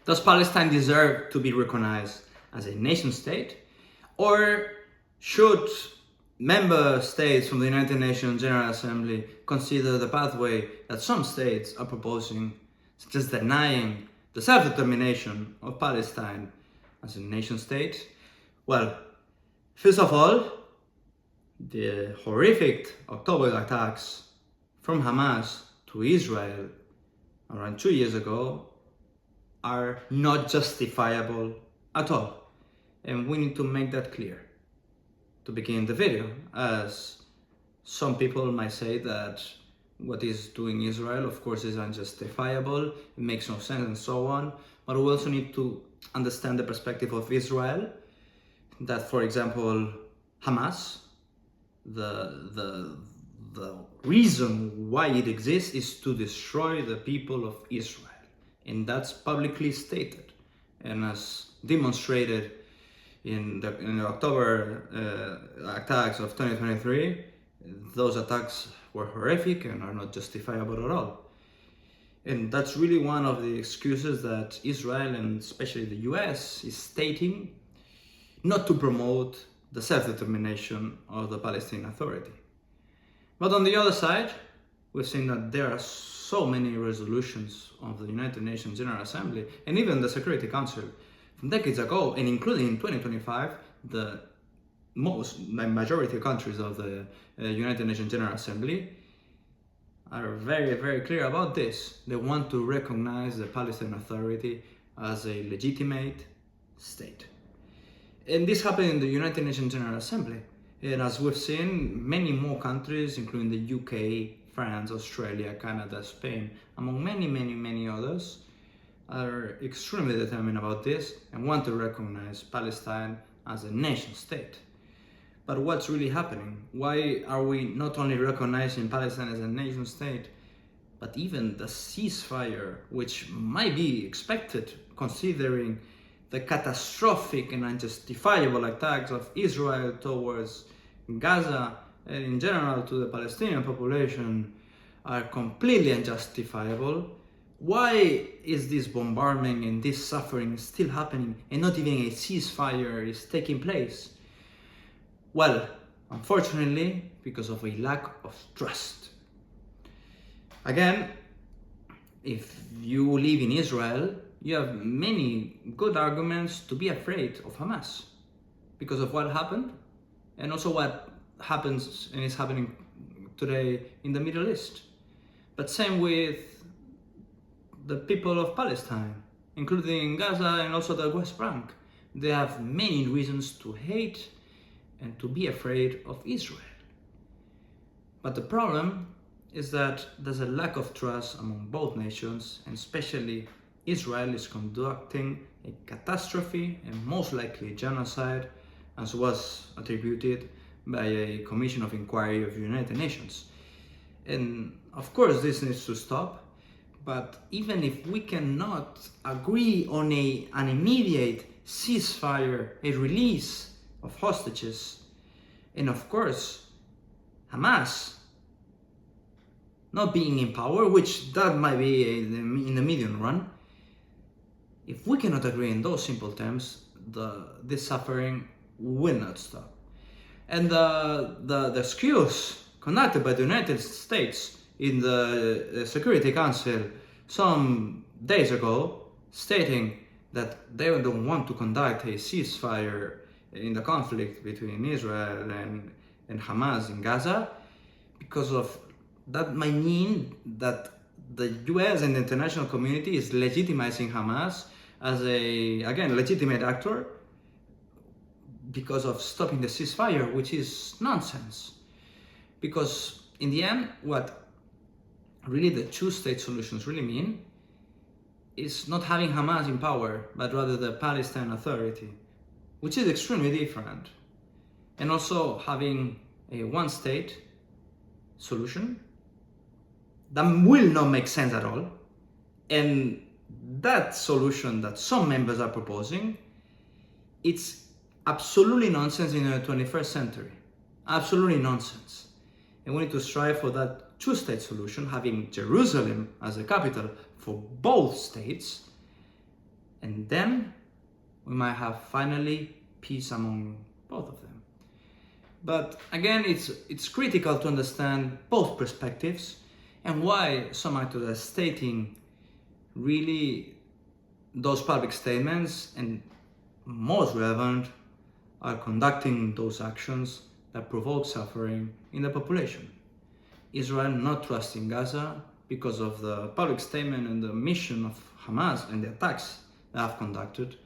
Does Palestine deserve to be recognized as a nation state? Or should member states from the United Nations General Assembly consider the pathway that some states are proposing, such as denying the self-determination of Palestine as a nation state? Well, first of all, the horrific October attacks from Hamas to Israel around 2 years ago are not justifiable at all. And we need to make that clear to begin the video, as some people might say that what is doing Israel, of course, is unjustifiable, it makes no sense and so on. But we also need to understand the perspective of Israel, that, for example, Hamas, the reason why it exists is to destroy the people of Israel. And that's publicly stated. And as demonstrated in the October attacks of 2023, those attacks were horrific and are not justifiable at all. And that's really one of the excuses that Israel, and especially the US, is stating not to promote the self-determination of the Palestinian Authority. But on the other side, we've seen that there are so many resolutions of the United Nations General Assembly and even the Security Council from decades ago, and including in 2025, the majority of countries of the United Nations General Assembly are very, very clear about this. They want to recognize the Palestinian Authority as a legitimate state. And this happened in the United Nations General Assembly. And as we've seen, many more countries, including the UK, France, Australia, Canada, Spain, among many others, are extremely determined about this and want to recognize Palestine as a nation state. But what's really happening? Why are we not only recognizing Palestine as a nation state, but even the ceasefire, which might be expected considering the catastrophic and unjustifiable attacks of Israel towards Gaza and in general to the Palestinian population, are completely unjustifiable? Why is this bombardment and this suffering still happening and not even a ceasefire is taking place? Well, unfortunately, because of a lack of trust. Again, if you live in Israel, you have many good arguments to be afraid of Hamas because of what happened and also what happens and is happening today in the Middle East. But same with the people of Palestine, including Gaza and also the West Bank. They have many reasons to hate and to be afraid of Israel. But the problem is that there's a lack of trust among both nations, and especially Israel is conducting a catastrophe and most likely genocide, as was attributed by a commission of inquiry of the United Nations. And of course this needs to stop, but even if we cannot agree on an immediate ceasefire, a release of hostages, and of course Hamas not being in power, which that might be in the medium run, if we cannot agree in those simple terms, this suffering will not stop. And the excuse conducted by the United States in the Security Council some days ago, stating that they don't want to conduct a ceasefire in the conflict between Israel and Hamas in Gaza, because of that might mean that the US and the international community is legitimizing Hamas as a, again, legitimate actor because of stopping the ceasefire, which is nonsense. Because in the end, what really the two-state solutions really mean is not having Hamas in power, but rather the Palestinian Authority, which is extremely different. And also having a one-state solution that will not make sense at all. And that solution that some members are proposing, it's absolutely nonsense in the 21st century. Absolutely nonsense. And we need to strive for that two-state solution, having Jerusalem as the capital for both states, And then we might have finally peace among both of them. But again, it's critical to understand both perspectives and why some actors are stating really those public statements, and most relevant, are conducting those actions that provoke suffering in the population. Israel not trusting Gaza because of the public statement and the mission of Hamas and the attacks they have conducted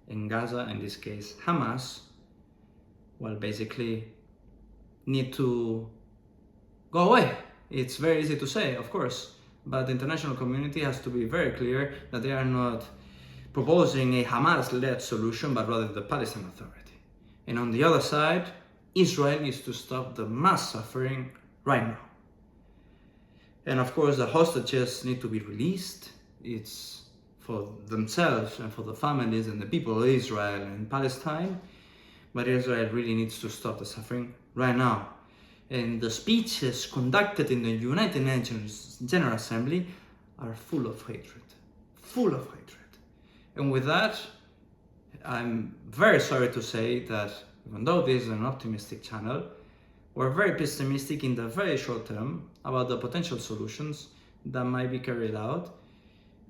in Gaza, in this case Hamas, well, basically need to go away. It's very easy to say, of course, but the international community has to be very clear that they are not proposing a Hamas-led solution, but rather the Palestinian Authority. And on the other side, Israel needs to stop the mass suffering right now. And of course, the hostages need to be released. It's for themselves and for the families and the people of Israel and Palestine. But Israel really needs to stop the suffering right now. And the speeches conducted in the United Nations General Assembly are full of hatred. Full of hatred. And with that, I'm very sorry to say that even though this is an optimistic channel, we're very pessimistic in the very short term about the potential solutions that might be carried out.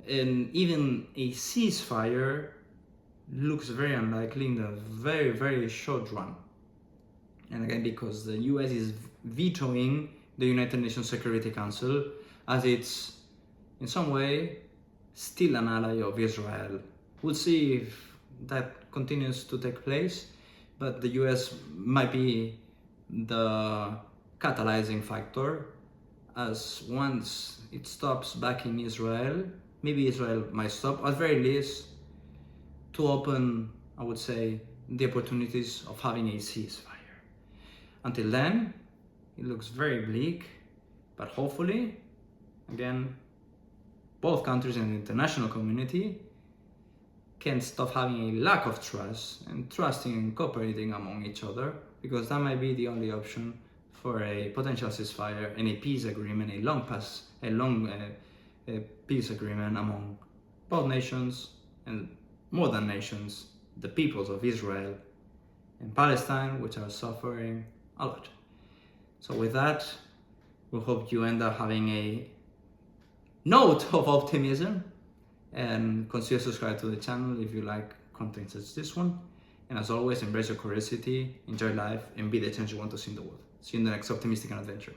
And even a ceasefire looks very unlikely in the very, very short run. And again, because the US is vetoing the United Nations Security Council, as it's in some way still an ally of Israel. We'll see if that continues to take place, but the US might be the catalyzing factor, as once it stops backing Israel, maybe Israel might stop, at very least to open, I would say, the opportunities of having a ceasefire. Until then, it looks very bleak, but hopefully, again, both countries and the international community can stop having a lack of trust and trusting and cooperating among each other, because that might be the only option for a potential ceasefire and a peace agreement, a long peace agreement among both nations, and more than nations, the peoples of Israel and Palestine, which are suffering a lot. So with that, we hope you end up having a note of optimism, and consider subscribe to the channel if you like content such as this one. And as always, embrace your curiosity, enjoy life, and be the change you want to see in the world. See you in the next optimistic adventure.